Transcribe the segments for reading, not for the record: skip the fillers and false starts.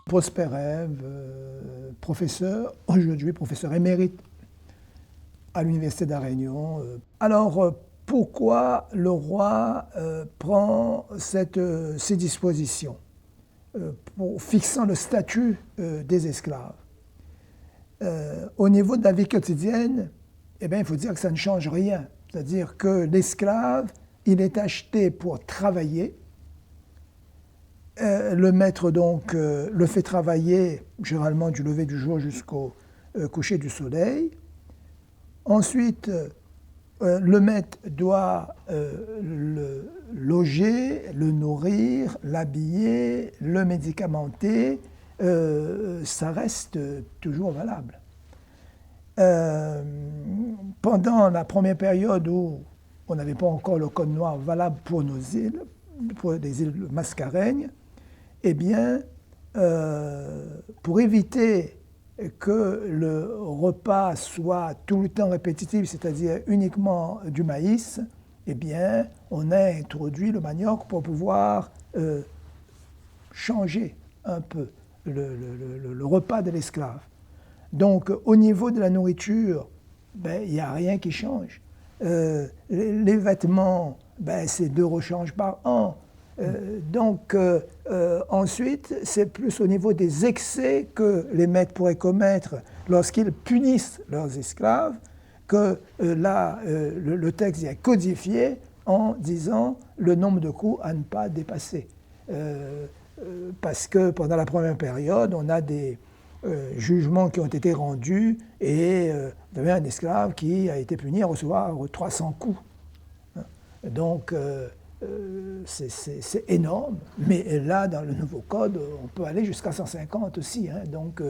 Prosper Ève, professeur, aujourd'hui professeur émérite à l'Université de La Réunion. Alors, pourquoi le roi prend ces dispositions pour fixant le statut des esclaves? Au niveau de la vie quotidienne, eh bien, il faut dire que ça ne change rien. C'est-à-dire que l'esclave, il est acheté pour travailler. Le maître, donc, le fait travailler, généralement du lever du jour jusqu'au coucher du soleil. Ensuite, le maître doit le loger, le nourrir, l'habiller, le médicamenter. Ça reste toujours valable. Pendant la première période où on n'avait pas encore le code noir valable pour nos îles, pour les îles Mascareignes, eh bien, pour éviter que le repas soit tout le temps répétitif, c'est-à-dire uniquement du maïs, eh bien, on a introduit le manioc pour pouvoir changer un peu le repas de l'esclave. Donc, au niveau de la nourriture, ben, il n'y a rien qui change. Les vêtements, ben, c'est 2 rechanges par an. Ensuite, c'est plus au niveau des excès que les maîtres pourraient commettre lorsqu'ils punissent leurs esclaves que le texte est codifié en disant le nombre de coups à ne pas dépasser. Parce que pendant la première période, on a des jugements qui ont été rendus et il y avait un esclave qui a été puni à recevoir 300 coups. Donc, c'est énorme, mais là, dans le nouveau code, on peut aller jusqu'à 150 aussi. Donc,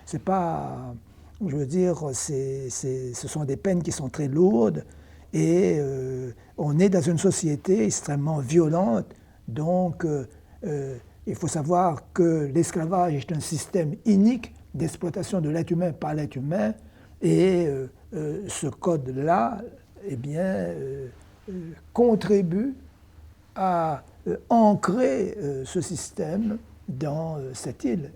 c'est pas, je veux dire, ce sont des peines qui sont très lourdes et on est dans une société extrêmement violente. Donc, il faut savoir que l'esclavage est un système inique d'exploitation de l'être humain par l'être humain et ce code-là, eh bien, contribue à ancrer ce système dans cette île.